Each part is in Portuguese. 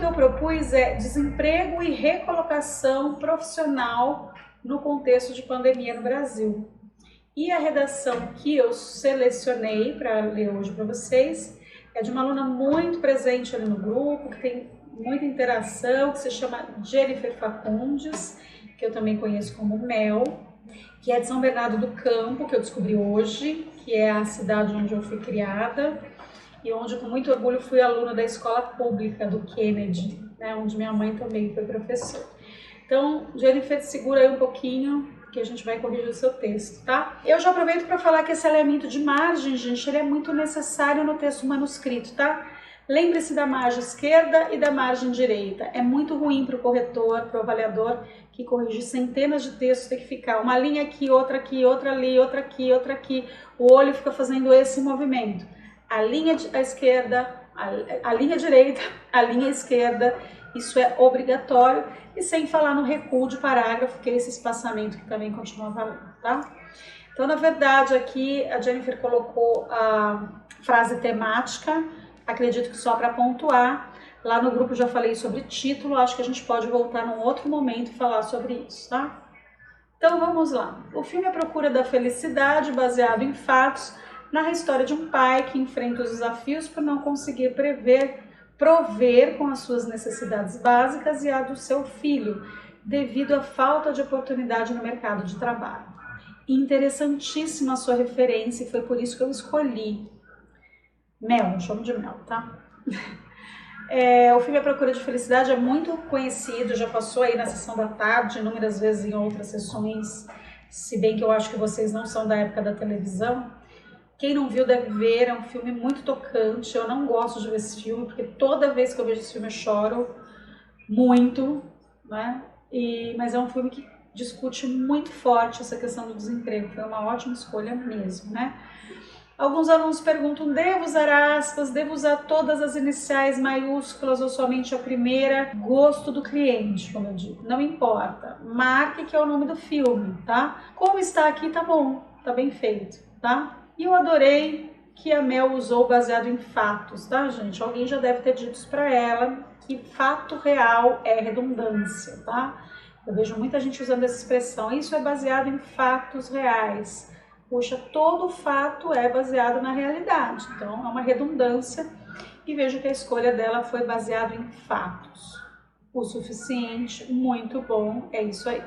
que eu propus é desemprego e recolocação profissional no contexto de pandemia no Brasil. E a redação que eu selecionei para ler hoje para vocês é de uma aluna muito presente ali no grupo, que tem muita interação, que se chama Jennifer Facundes, que eu também conheço como Mel, que é de São Bernardo do Campo, que eu descobri hoje, que é a cidade onde eu fui criada e onde com muito orgulho fui aluna da escola pública do Kennedy, né, onde minha mãe também foi professora. Então, Jennifer, segura aí um pouquinho que a gente vai corrigir o seu texto, tá? Eu já aproveito para falar que esse alinhamento de margem, gente, ele é muito necessário no texto manuscrito, tá? Lembre-se da margem esquerda e da margem direita. É muito ruim para o corretor, para o avaliador, que corrige centenas de textos, tem que ficar uma linha aqui, outra ali, outra aqui, outra aqui. O olho fica fazendo esse movimento. A linha à esquerda, a linha direita, a linha esquerda, isso é obrigatório. E sem falar no recuo de parágrafo, que é esse espaçamento que também continua valendo, tá? Então, na verdade, aqui a Jennifer colocou a frase temática, acredito que só para pontuar. Lá no grupo já falei sobre título, acho que a gente pode voltar num outro momento e falar sobre isso, tá? Então vamos lá. O filme A Procura da Felicidade, baseado em fatos, narra a história de um pai que enfrenta os desafios por não conseguir prover com as suas necessidades básicas e a do seu filho, devido à falta de oportunidade no mercado de trabalho. Interessantíssima a sua referência e foi por isso que eu escolhi. Mel, chamo de Mel, tá? O filme A Procura de Felicidade é muito conhecido, já passou aí na sessão da tarde, inúmeras vezes em outras sessões, se bem que eu acho que vocês não são da época da televisão. Quem não viu deve ver, é um filme muito tocante. Eu não gosto de ver esse filme, porque toda vez que eu vejo esse filme eu choro muito, né? Mas é um filme que discute muito forte essa questão do desemprego. Foi uma ótima escolha mesmo, né? Alguns alunos perguntam, devo usar aspas, devo usar todas as iniciais maiúsculas ou somente a primeira? Gosto do cliente, como eu digo, não importa. Marque que é o nome do filme, tá? Como está aqui, tá bom, tá bem feito, tá? E eu adorei que a Mel usou baseado em fatos, tá, gente? Alguém já deve ter dito para ela que fato real é redundância, tá? Eu vejo muita gente usando essa expressão, isso é baseado em fatos reais. Poxa, todo fato é baseado na realidade, então é uma redundância e vejo que a escolha dela foi baseada em fatos. O suficiente, muito bom, é isso aí.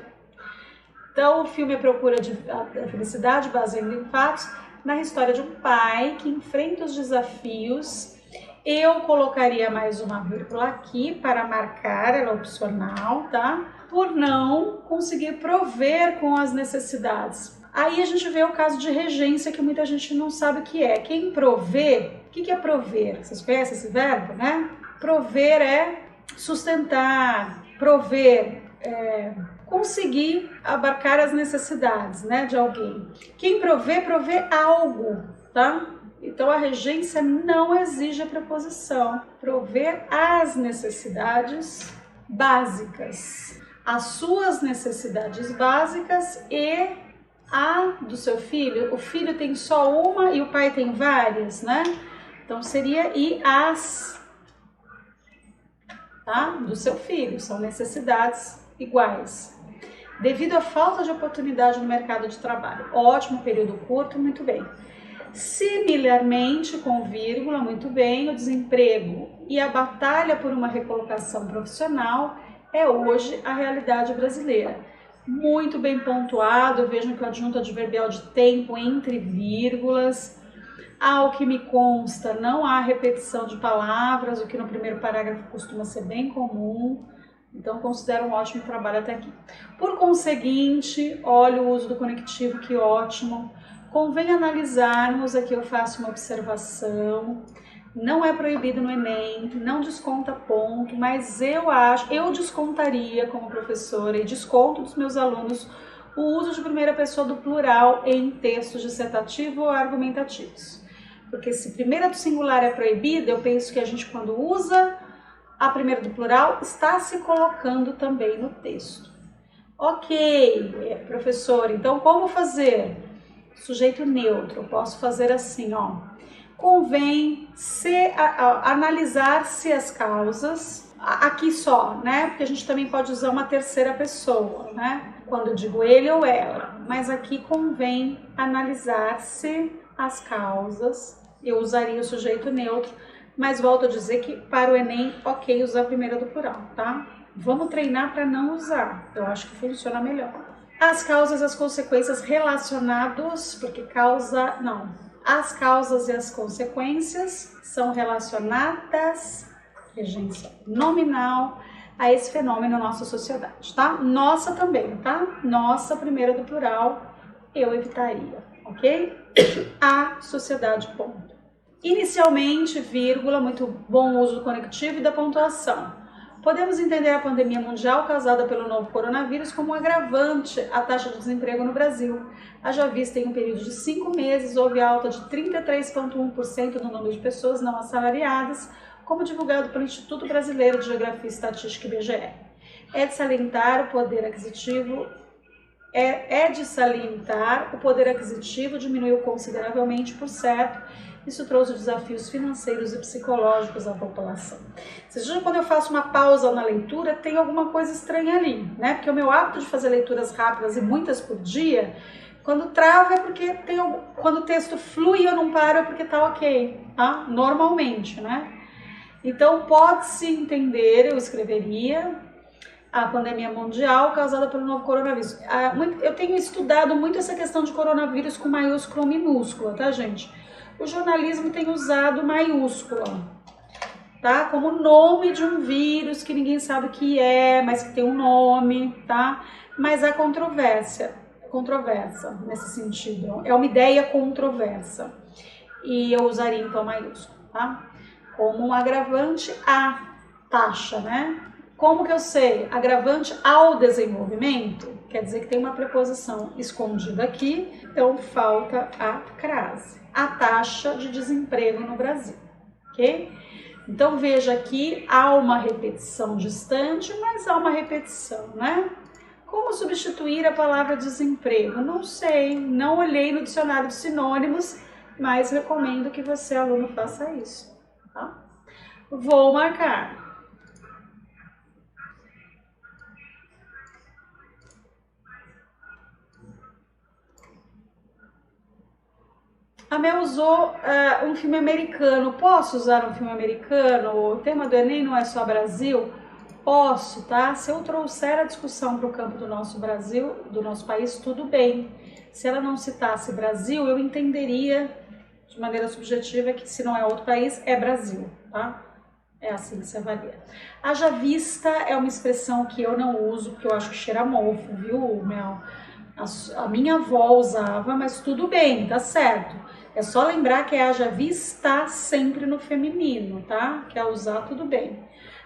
Então o filme A Procura da Felicidade, baseado em fatos, na história de um pai que enfrenta os desafios. Eu colocaria mais uma vírgula aqui para marcar, ela é opcional, tá? Por não conseguir prover com as necessidades. Aí a gente vê o caso de regência, que muita gente não sabe o que é. Quem provê, o que é prover? Vocês conhecem esse verbo, né? Prover é sustentar, prover é conseguir abarcar as necessidades, né, de alguém. Quem provê algo, tá? Então a regência não exige a preposição. Prover as necessidades básicas, as suas necessidades básicas e a do seu filho. O filho tem só uma e o pai tem várias, né? Então seria e as, tá? Do seu filho, são necessidades iguais. Devido à falta de oportunidade no mercado de trabalho. Ótimo, período curto, muito bem. Similarmente, com vírgula, muito bem, o desemprego e a batalha por uma recolocação profissional é hoje a realidade brasileira. Muito bem pontuado, vejam que o adjunto adverbial de tempo entre vírgulas. Ao que me consta, não há repetição de palavras, o que no primeiro parágrafo costuma ser bem comum. Então, considero um ótimo trabalho até aqui. Por conseguinte, olha o uso do conectivo, que ótimo. Convém analisarmos, aqui eu faço uma observação, não é proibido no Enem, não desconta ponto, mas eu descontaria como professora e desconto dos meus alunos o uso de primeira pessoa do plural em textos dissertativos ou argumentativos. Porque se primeira do singular é proibida, eu penso que a gente, quando usa a primeira do plural, está se colocando também no texto. Ok, professor, então como fazer? Sujeito neutro, eu posso fazer assim, ó. convém analisar-se as causas, aqui só, né? Porque a gente também pode usar uma terceira pessoa, né? Quando eu digo ele ou ela, mas aqui convém analisar-se as causas. Eu usaria o sujeito neutro, mas volto a dizer que para o Enem, ok, usar a primeira do plural, tá? Vamos treinar para não usar, eu acho que funciona melhor. As causas e as consequências relacionados, porque causa, não. As causas e as consequências são relacionadas, regência nominal, a esse fenômeno na nossa sociedade, tá? Nossa também, tá? Nossa, primeira do plural, eu evitaria, ok? A sociedade, ponto. Inicialmente, vírgula, muito bom uso do conectivo e da pontuação. Podemos entender a pandemia mundial causada pelo novo coronavírus como um agravante à taxa de desemprego no Brasil. Haja vista em um período de 5 meses, houve alta de 33,1% no número de pessoas não assalariadas, como divulgado pelo Instituto Brasileiro de Geografia e Estatística, IBGE. É de salientar o poder aquisitivo diminuiu consideravelmente, por certo. Isso trouxe desafios financeiros e psicológicos à população. Vocês vejam, quando eu faço uma pausa na leitura, tem alguma coisa estranha ali, né? Porque o meu hábito de fazer leituras rápidas e muitas por dia, quando trava é porque quando o texto flui eu não paro é porque tá ok, tá? Normalmente, né? Então, pode-se entender, eu escreveria, a pandemia mundial causada pelo novo coronavírus. Eu tenho estudado muito essa questão de coronavírus com maiúscula ou minúscula, tá, gente? O jornalismo tem usado maiúscula, tá? Como nome de um vírus que ninguém sabe o que é, mas que tem um nome, tá? Mas há controversa nesse sentido. É uma ideia controversa. E eu usaria então maiúscula, tá? Como um agravante à taxa, né? Como que eu sei? Agravante ao desenvolvimento, quer dizer que tem uma preposição escondida aqui, então falta a crase. A taxa de desemprego no Brasil, ok? Então veja aqui, há uma repetição distante, mas há uma repetição, né? Como substituir a palavra desemprego? Não sei, não olhei no dicionário de sinônimos, mas recomendo que você, aluno, faça isso, tá? Vou marcar. A Mel usou um filme americano. Posso usar um filme americano? O tema do Enem não é só Brasil? Posso, tá? Se eu trouxer a discussão para o campo do nosso Brasil, do nosso país, tudo bem. Se ela não citasse Brasil, eu entenderia de maneira subjetiva que se não é outro país, é Brasil, tá? É assim que se avalia. Haja vista é uma expressão que eu não uso, porque eu acho que cheira mofo, viu, Mel? A minha avó usava, mas tudo bem, tá certo. É só lembrar que haja vista sempre no feminino, tá? Quer usar, tudo bem.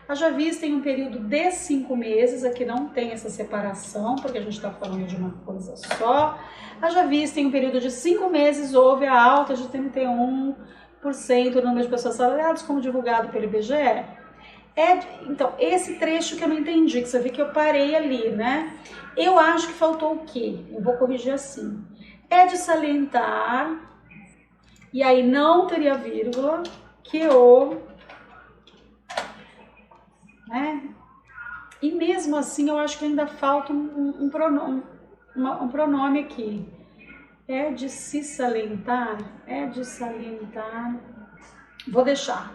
Haja vista em um período de 5 meses, aqui não tem essa separação, porque a gente está falando de uma coisa só. Haja vista em um período de 5 meses, houve a alta de 31% no número de pessoas assalariadas, como divulgado pelo IBGE. Então, esse trecho que eu não entendi, que você vê que eu parei ali, né? Eu acho que faltou o quê? Eu vou corrigir assim. É de salientar, e aí não teria vírgula, que o... né? E mesmo assim, eu acho que ainda falta um pronome aqui. É de se salientar, vou deixar.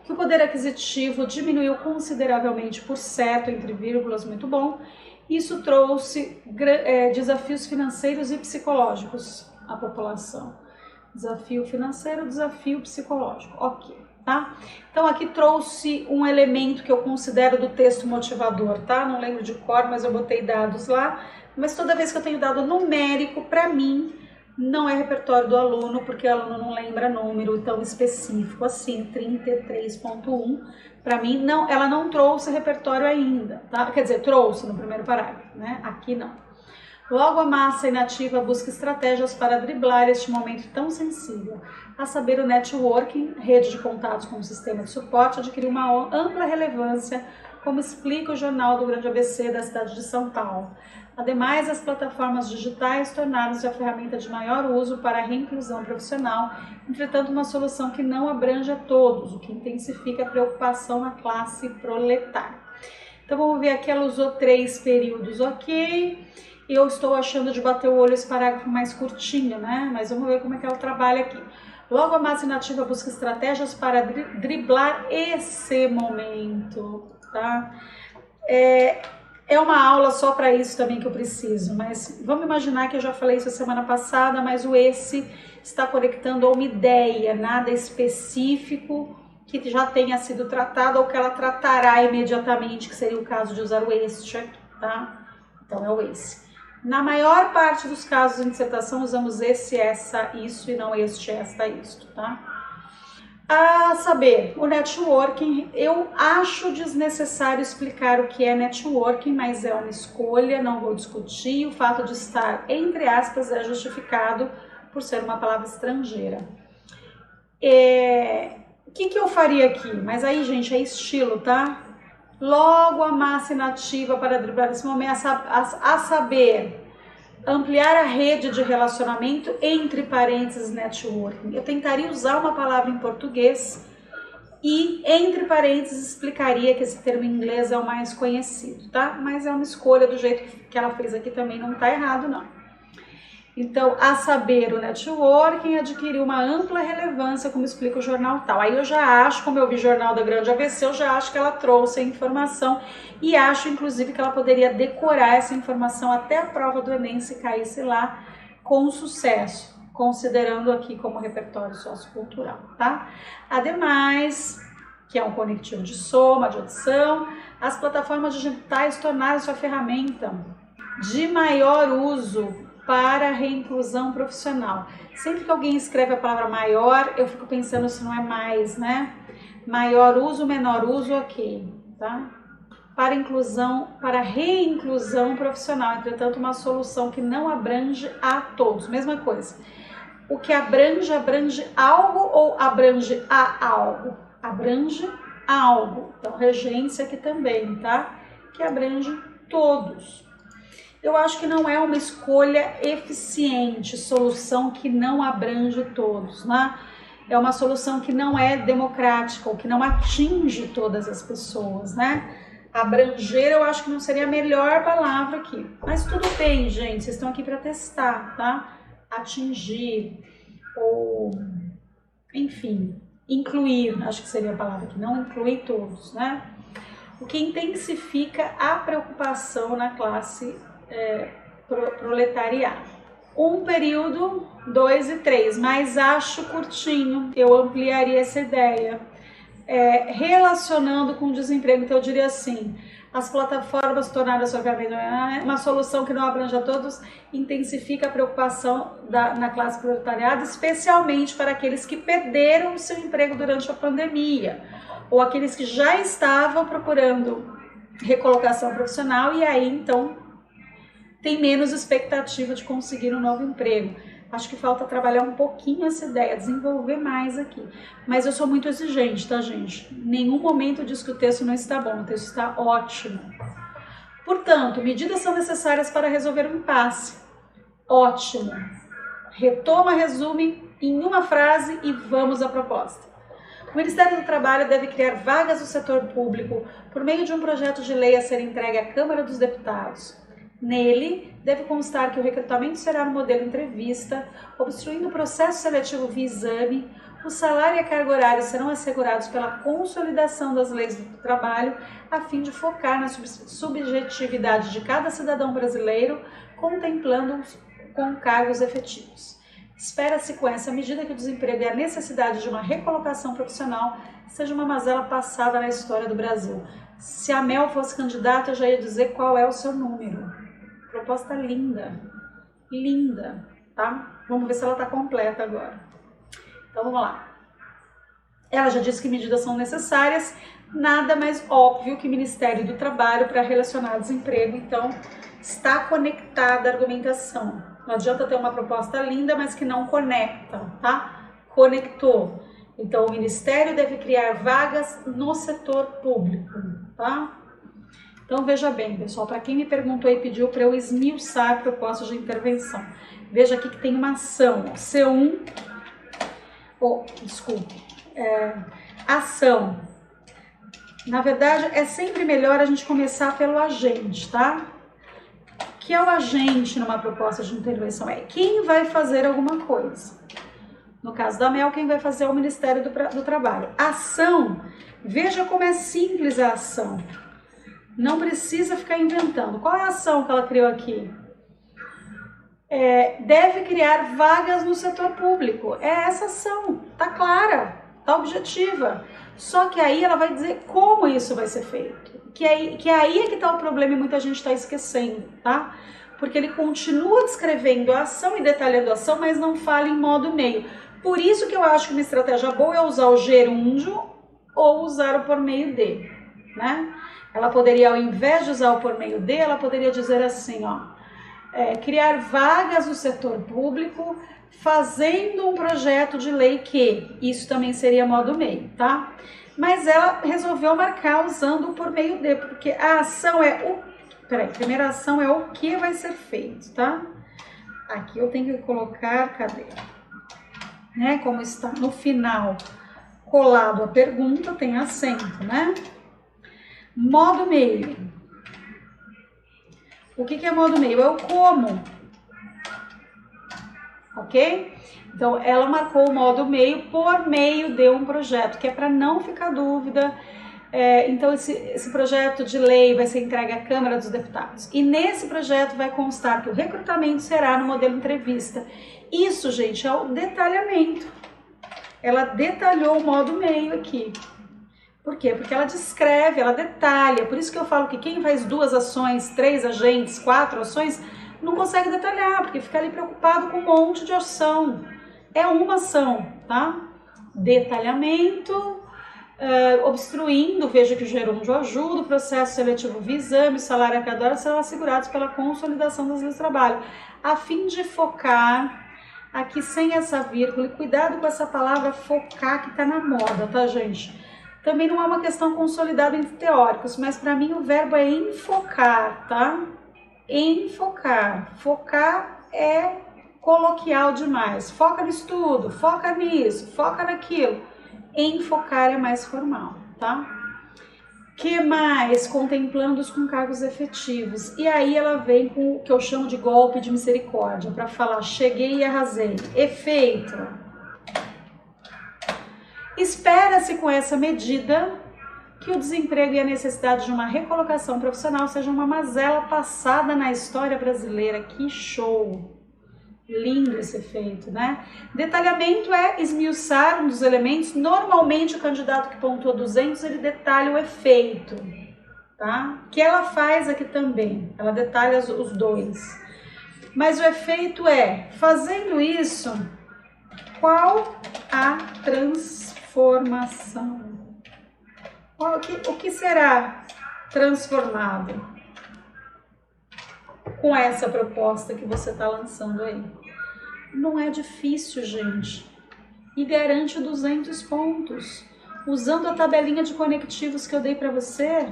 Que o poder aquisitivo diminuiu consideravelmente, por certo, entre vírgulas, muito bom. Isso trouxe desafios financeiros e psicológicos à população. Desafio financeiro, desafio psicológico, ok, tá? Então aqui trouxe um elemento que eu considero do texto motivador, tá? Não lembro de cor, mas eu botei dados lá. Mas toda vez que eu tenho dado numérico, para mim, não é repertório do aluno, porque o aluno não lembra número tão específico assim, 33.1. Para mim, não, ela não trouxe repertório ainda, tá? Quer dizer, trouxe no primeiro parágrafo, né? Aqui não. Logo, a massa inativa busca estratégias para driblar este momento tão sensível. A saber, o networking, rede de contatos como sistema de suporte, adquiriu uma ampla relevância como explica o Jornal do Grande ABC da cidade de São Paulo. Ademais, as plataformas digitais tornaram-se a ferramenta de maior uso para a reinclusão profissional, entretanto uma solução que não abrange a todos, o que intensifica a preocupação na classe proletária. Então vamos ver aqui, ela usou 3 períodos, ok? Eu estou achando de bater o olho esse parágrafo mais curtinho, né? Mas vamos ver como é que ela trabalha aqui. Logo, a massa inativa busca estratégias para driblar esse momento, tá? É uma aula só para isso também que eu preciso, mas vamos imaginar que eu já falei isso a semana passada, mas o esse está conectando a uma ideia, nada específico que já tenha sido tratado ou que ela tratará imediatamente, que seria o caso de usar o este aqui, tá? Então é o esse. Na maior parte dos casos em dissertação usamos esse, essa, isso e não este, esta, isto, tá? A saber, o networking, eu acho desnecessário explicar o que é networking, mas é uma escolha, não vou discutir. O fato de estar, entre aspas, é justificado por ser uma palavra estrangeira. O que eu faria aqui? Mas aí, gente, é estilo, tá? Logo a massa inativa para driblar esse momento, a saber, ampliar a rede de relacionamento, entre parênteses, networking. Eu tentaria usar uma palavra em português e, entre parênteses, explicaria que esse termo em inglês é o mais conhecido, tá? Mas é uma escolha do jeito que ela fez aqui também, não tá errado, não. Então, a saber, o networking adquiriu uma ampla relevância, como explica o jornal tal. Aí eu já acho, como eu vi o jornal da Grande ABC, eu já acho que ela trouxe a informação e acho, inclusive, que ela poderia decorar essa informação até a prova do Enem, se caísse lá, com sucesso, considerando aqui como repertório sociocultural, tá? Ademais, que é um conectivo de soma, de adição, as plataformas digitais tornaram-se a ferramenta de maior uso para a reinclusão profissional. Sempre que alguém escreve a palavra maior, eu fico pensando se não é mais, né? Maior uso, menor uso, ok, tá? Para reinclusão profissional, entretanto, uma solução que não abrange a todos. Mesma coisa. O que abrange algo ou abrange a algo? Abrange algo. Então, regência aqui também, tá? Que abrange todos. Eu acho que não é uma escolha eficiente, solução que não abrange todos, né? É uma solução que não é democrática, ou que não atinge todas as pessoas, né? Abranger eu acho que não seria a melhor palavra aqui. Mas tudo bem, gente, vocês estão aqui para testar, tá? Atingir, ou, enfim, incluir, acho que seria a palavra aqui, não incluir todos, né? O que intensifica a preocupação na classe proletariado. 1 período, 2 e 3, mas acho curtinho, eu ampliaria essa ideia. Relacionando com o desemprego, então eu diria assim, as plataformas tornaram a sua ferramenta uma solução que não abrange a todos, intensifica a preocupação na classe proletariada, especialmente para aqueles que perderam o seu emprego durante a pandemia, ou aqueles que já estavam procurando recolocação profissional e aí então tem menos expectativa de conseguir um novo emprego. Acho que falta trabalhar um pouquinho essa ideia, desenvolver mais aqui. Mas eu sou muito exigente, tá, gente? Em nenhum momento eu disse que o texto não está bom, o texto está ótimo. Portanto, medidas são necessárias para resolver o impasse. Ótimo. Retoma, resume em uma frase e vamos à proposta. O Ministério do Trabalho deve criar vagas no setor público por meio de um projeto de lei a ser entregue à Câmara dos Deputados. Nele, deve constar que o recrutamento será no modelo entrevista, obstruindo o processo seletivo via exame, o salário e a carga horária serão assegurados pela consolidação das leis do trabalho, a fim de focar na subjetividade de cada cidadão brasileiro, contemplando-os com cargos efetivos. Espera-se com essa medida que o desemprego e a necessidade de uma recolocação profissional seja uma mazela passada na história do Brasil. Se a Mel fosse candidata, eu já ia dizer qual é o seu número. Proposta linda, linda, tá? Vamos ver se ela tá completa agora. Então vamos lá. Ela já disse que medidas são necessárias, nada mais óbvio que o Ministério do Trabalho para relacionar desemprego, então está conectada a argumentação. Não adianta ter uma proposta linda, mas que não conecta, tá? Conectou. Então o Ministério deve criar vagas no setor público, tá? Então veja bem, pessoal, para quem me perguntou e pediu para eu esmiuçar a proposta de intervenção, veja aqui que tem uma ação, C1, ação. Na verdade, é sempre melhor a gente começar pelo agente, tá? O que é o agente numa proposta de intervenção? É quem vai fazer alguma coisa. No caso da Mel, quem vai fazer é o Ministério do Trabalho. Ação, veja como é simples a ação. Não precisa ficar inventando. Qual é a ação que ela criou aqui? Deve criar vagas no setor público. É essa ação, tá clara, tá objetiva. Só que aí ela vai dizer como isso vai ser feito. Que aí é que tá o problema e muita gente está esquecendo, tá? Porque ele continua descrevendo a ação e detalhando a ação, mas não fala em modo meio. Por isso que eu acho que uma estratégia boa é usar o gerúndio ou usar o por meio de, né? Ela poderia, ao invés de usar o por meio de, ela poderia dizer assim, ó, criar vagas no setor público, fazendo um projeto de lei que, isso também seria modo meio, tá? Mas ela resolveu marcar usando o por meio de, porque a ação a primeira ação é o que vai ser feito, tá? Aqui eu tenho que colocar, cadê? Né? Como está no final colado a pergunta, tem acento, né? Modo meio. O que é modo meio? É o como. Ok? Então, ela marcou o modo meio por meio de um projeto, que é para não ficar dúvida. Então, esse projeto de lei vai ser entregue à Câmara dos Deputados. E nesse projeto vai constar que o recrutamento será no modelo entrevista. Isso, gente, é o detalhamento. Ela detalhou o modo meio aqui. Por quê? Porque ela descreve, ela detalha. Por isso que eu falo que quem faz 2 ações, 3 agentes, 4 ações, não consegue detalhar, porque fica ali preocupado com um monte de ação. É uma ação, tá? Detalhamento, obstruindo, veja que o gerúndio ajuda, o processo seletivo via exame, o salário arrecadado serão assegurados pela consolidação das leis de trabalho, a fim de focar aqui sem essa vírgula, e cuidado com essa palavra focar que tá na moda, tá, gente? Também não é uma questão consolidada entre teóricos, mas para mim o verbo é enfocar, tá? Enfocar. Focar é coloquial demais. Foca no estudo, foca nisso, foca naquilo. Enfocar é mais formal, tá? Que mais? Contemplando-os com cargos efetivos. E aí ela vem com o que eu chamo de golpe de misericórdia, para falar cheguei e arrasei. Efeito. Espera-se com essa medida que o desemprego e a necessidade de uma recolocação profissional seja uma mazela passada na história brasileira. Que show! Lindo esse efeito, né? Detalhamento é esmiuçar um dos elementos. Normalmente o candidato que pontua 200, ele detalha o efeito, tá? Que ela faz aqui também, ela detalha os dois. Mas o efeito é, fazendo isso, qual a transformação? O que será transformado com essa proposta que você está lançando aí? Não é difícil, gente. E garante 200 pontos. Usando a tabelinha de conectivos que eu dei para você,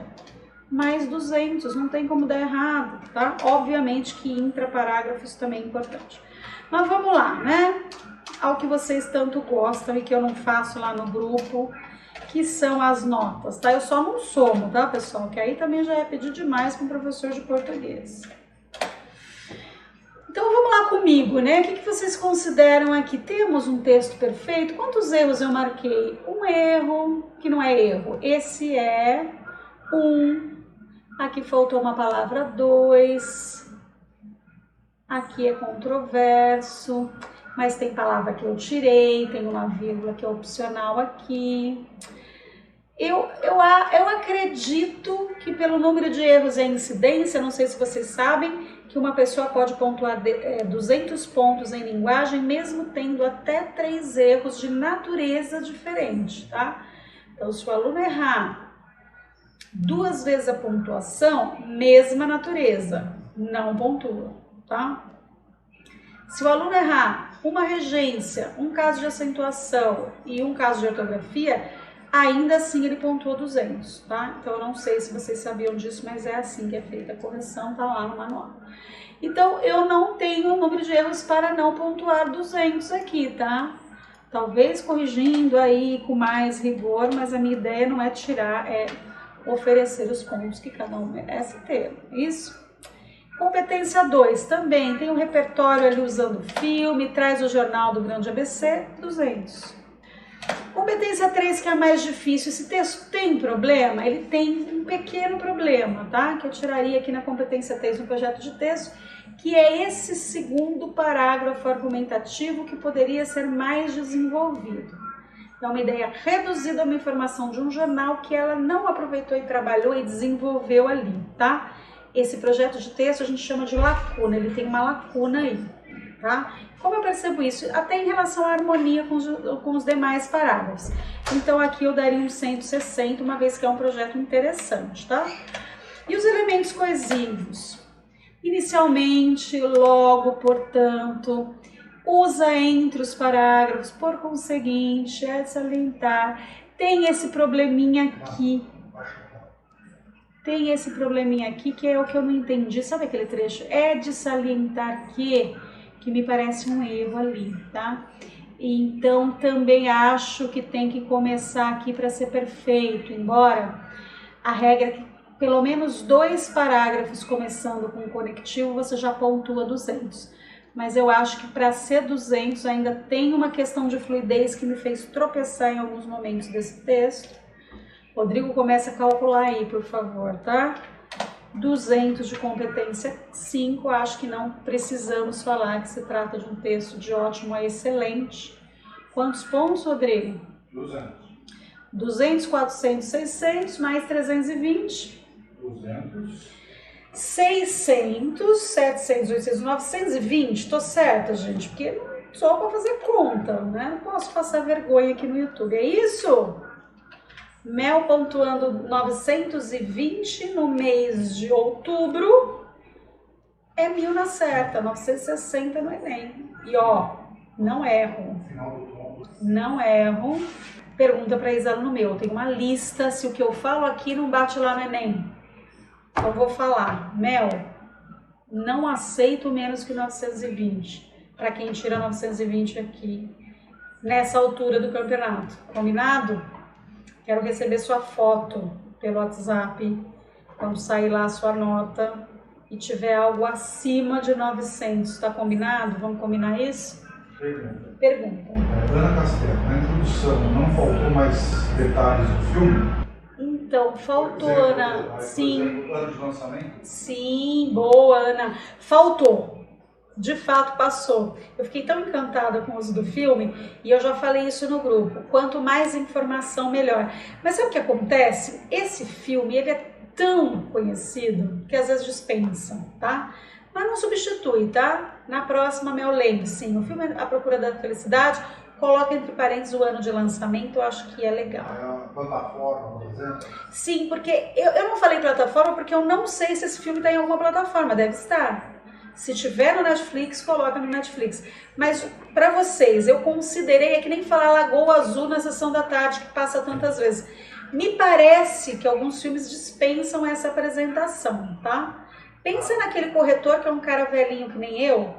mais 200, não tem como dar errado, tá? Obviamente que intraparágrafos também é importante. Mas vamos lá, né? Ao que vocês tanto gostam e que eu não faço lá no grupo, que são as notas, tá? Eu só não somo, tá, pessoal? Que aí também já é pedir demais com o professor de português. Então, vamos lá comigo, né? O que vocês consideram aqui? Temos um texto perfeito? Quantos erros eu marquei? Um erro, que não é erro. Esse é 1. Aqui faltou uma palavra 2. Aqui é controverso. Mas tem palavra que eu tirei, tem uma vírgula que é opcional aqui. Eu acredito que pelo número de erros e a incidência, não sei se vocês sabem, que uma pessoa pode pontuar 200 pontos em linguagem, mesmo tendo até 3 erros de natureza diferente, tá? Então, se o aluno errar 2 vezes a pontuação, mesma natureza, não pontua, tá? Se o aluno errar uma regência, um caso de acentuação e um caso de ortografia, ainda assim ele pontuou 200, tá? Então eu não sei se vocês sabiam disso, mas é assim que é feita a correção, tá lá no manual. Então eu não tenho número de erros para não pontuar 200 aqui, tá? Talvez corrigindo aí com mais rigor, mas a minha ideia não é tirar, é oferecer os pontos que cada um merece ter, isso? Competência 2, também tem um repertório ali usando filme, traz o jornal do Grande ABC, 200. Competência 3, que é a mais difícil, esse texto tem problema? Ele tem um pequeno problema, tá? Que eu tiraria aqui na competência 3 no projeto de texto, que é esse segundo parágrafo argumentativo que poderia ser mais desenvolvido. É uma ideia reduzida a uma informação de um jornal que ela não aproveitou e trabalhou e desenvolveu ali, tá? Esse projeto de texto a gente chama de lacuna, ele tem uma lacuna aí, tá? Como eu percebo isso? Até em relação à harmonia com os demais parágrafos. Então aqui eu daria um 160, uma vez que é um projeto interessante, tá? E os elementos coesivos? Inicialmente, logo, portanto, usa entre os parágrafos, por conseguinte, é de salientar. Tem esse probleminha aqui. Tem esse probleminha aqui que é o que eu não entendi. Sabe aquele trecho? É de salientar que me parece um erro ali, tá? Então também acho que tem que começar aqui para ser perfeito, embora a regra é que pelo menos 2 parágrafos começando com o conectivo você já pontua 200. Mas eu acho que para ser 200 ainda tem uma questão de fluidez que me fez tropeçar em alguns momentos desse texto. Rodrigo, começa a calcular aí, por favor, tá? 200 de competência 5, acho que não precisamos falar que se trata de um texto de ótimo a excelente. Quantos pontos, Rodrigo? 200. 200, 400, 600, mais 320. 200. 600, 700, 800, 920. Tô certa, gente, porque não sou para fazer conta, né? Não posso passar vergonha aqui no YouTube. É isso? Mel pontuando 920 no mês de outubro, é 1000 na certa, 960 no Enem. E ó, não erro. Não erro. Pergunta para ex-aluno meu, tem uma lista, se o que eu falo aqui não bate lá no Enem. Então vou falar, Mel, não aceito menos que 920, para quem tira 920 aqui, nessa altura do campeonato. Combinado? Quero receber sua foto pelo WhatsApp, quando sair lá a sua nota e tiver algo acima de 900, tá combinado? Vamos combinar isso? Pergunta. Ana Castelo, na introdução não faltou mais detalhes do filme? Então, faltou, exemplo, Ana. Sim. Ano de lançamento? Sim, boa, Ana. Faltou. De fato passou. Eu fiquei tão encantada com o uso do filme e eu já falei isso no grupo. Quanto mais informação, melhor. Mas sabe o que acontece? Esse filme, ele é tão conhecido que às vezes dispensa, tá? Mas não substitui, tá? Na próxima, Mel, lembre, sim, o filme A Procura da Felicidade, coloca entre parênteses o ano de lançamento, eu acho que é legal. É uma plataforma, por exemplo? Sim, porque eu não falei plataforma porque eu não sei se esse filme está em alguma plataforma, deve estar. Se tiver no Netflix, coloca no Netflix. Mas para vocês, eu considerei, é que nem falar Lagoa Azul na sessão da tarde, que passa tantas vezes. Me parece que alguns filmes dispensam essa apresentação, tá? Pensa naquele corretor que é um cara velhinho que nem eu,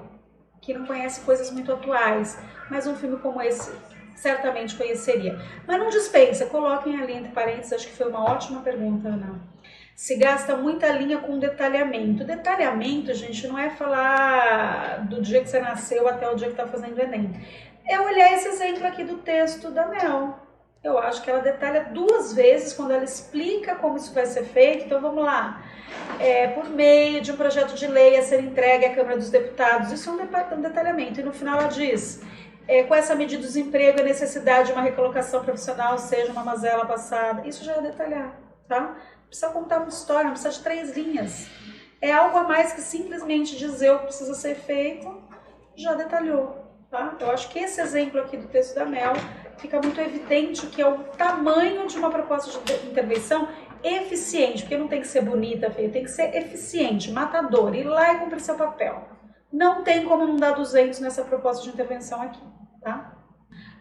que não conhece coisas muito atuais, mas um filme como esse certamente conheceria. Mas não dispensa, coloquem ali entre parênteses, acho que foi uma ótima pergunta, Ana. Se gasta muita linha com detalhamento. Detalhamento, gente, não é falar do dia que você nasceu até o dia que está fazendo o Enem. É olhar esse exemplo aqui do texto da Mel. Eu acho que ela detalha 2 vezes quando ela explica como isso vai ser feito. Então vamos lá. Por meio de um projeto de lei a ser entregue à Câmara dos Deputados. Isso é um detalhamento. E no final ela diz, com essa medida do desemprego, a necessidade de uma recolocação profissional seja uma mazela passada. Isso já é detalhar, tá? Precisa contar uma história, não precisa de 3 linhas. É algo a mais que simplesmente dizer o que precisa ser feito, já detalhou, tá? Eu acho que esse exemplo aqui do texto da Mel fica muito evidente que é o tamanho de uma proposta de intervenção eficiente, porque não tem que ser bonita, feia, tem que ser eficiente, matador, ir lá e cumprir seu papel. Não tem como não dar 200 nessa proposta de intervenção aqui, tá?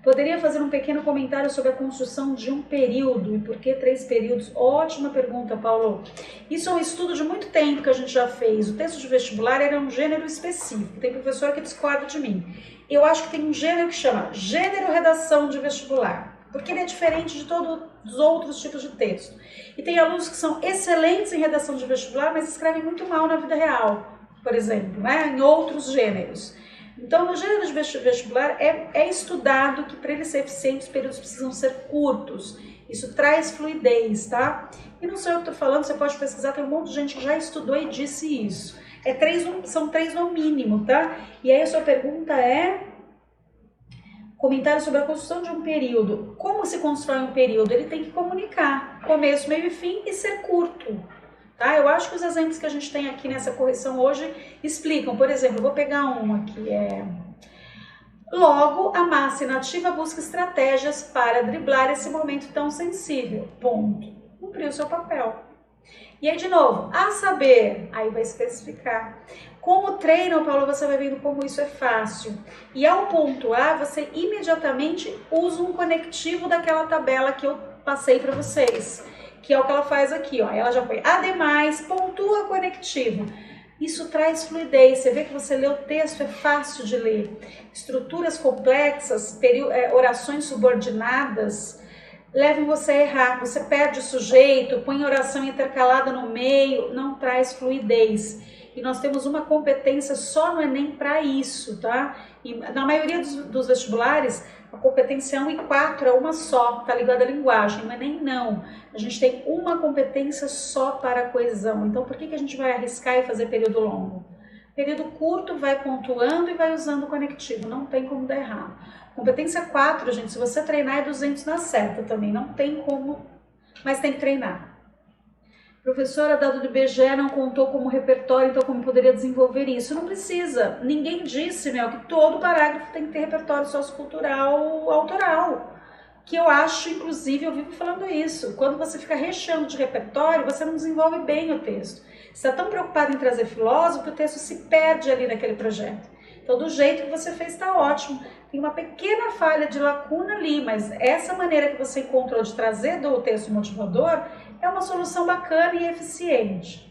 Poderia fazer um pequeno comentário sobre a construção de um período e por que 3 períodos? Ótima pergunta, Paulo. Isso é um estudo de muito tempo que a gente já fez. O texto de vestibular era um gênero específico. Tem professor que discorda de mim. Eu acho que tem um gênero que chama gênero redação de vestibular, porque ele é diferente de todos os outros tipos de texto. E tem alunos que são excelentes em redação de vestibular, mas escrevem muito mal na vida real, por exemplo, né? Em outros gêneros. Então, no gênero de vestibular é estudado que para ele ser eficiente os períodos precisam ser curtos. Isso traz fluidez, tá? E não sou eu que estou falando, você pode pesquisar, tem um monte de gente que já estudou e disse isso. São 3 no mínimo, tá? E aí a sua pergunta é... Comentário sobre a construção de um período. Como se constrói um período? Ele tem que comunicar começo, meio e fim e ser curto. Tá? Eu acho que os exemplos que a gente tem aqui nessa correção hoje explicam. Por exemplo, eu vou pegar um aqui. Logo, a massa inativa busca estratégias para driblar esse momento tão sensível. Ponto. Cumpriu o seu papel. E aí, de novo, a saber, aí vai especificar. Com o treino, Paulo, você vai vendo como isso é fácil. E ao pontuar, você imediatamente usa um conectivo daquela tabela que eu passei para vocês. Que é o que ela faz aqui, ó. Ela já foi ademais, pontua conectivo. Isso traz fluidez, você vê que você lê o texto, é fácil de ler. Estruturas complexas, orações subordinadas, levam você a errar. Você perde o sujeito, põe oração intercalada no meio, não traz fluidez. E nós temos uma competência só no Enem para isso, tá? E na maioria dos vestibulares, a competência 1 e 4 é uma só, tá ligada à linguagem. No Enem não. A gente tem uma competência só para a coesão. Então, por que a gente vai arriscar e fazer período longo? Período curto, vai pontuando e vai usando o conectivo. Não tem como dar errado. Competência 4, gente, se você treinar é 200 na certa também. Não tem como, mas tem que treinar. Professora, dado do IBGE não contou como repertório, então como poderia desenvolver isso? Não precisa. Ninguém disse, Mel, que todo parágrafo tem que ter repertório sociocultural autoral. Que eu acho, inclusive, eu vivo falando isso. Quando você fica recheando de repertório, você não desenvolve bem o texto. Você está tão preocupado em trazer filósofo que o texto se perde ali naquele projeto. Então, do jeito que você fez, está ótimo. Tem uma pequena falha de lacuna ali, mas essa maneira que você encontrou de trazer do texto motivador é uma solução bacana e eficiente.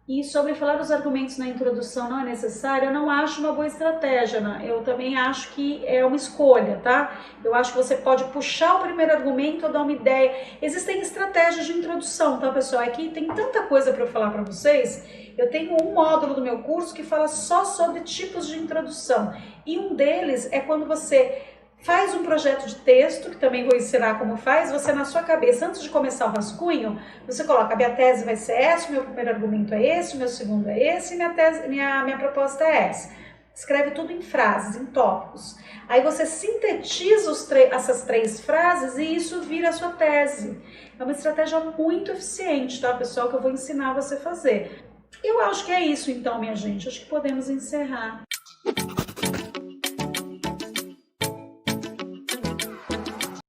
E sobre falar os argumentos na introdução não é necessário, eu não acho uma boa estratégia, né? Eu também acho que é uma escolha, tá? Eu acho que você pode puxar o primeiro argumento ou dar uma ideia. Existem estratégias de introdução, tá, pessoal? Aqui tem tanta coisa para eu falar para vocês. Eu tenho um módulo do meu curso que fala só sobre tipos de introdução. E um deles é quando você faz um projeto de texto, que também vou ensinar como faz, você na sua cabeça, antes de começar o rascunho, você coloca, a minha tese vai ser essa, o meu primeiro argumento é esse, o meu segundo é esse, e minha proposta é essa. Escreve tudo em frases, em tópicos. Aí você sintetiza essas 3 frases e isso vira a sua tese. É uma estratégia muito eficiente, tá, pessoal, que eu vou ensinar você a fazer. Eu acho que é isso então, minha gente. Acho que podemos encerrar.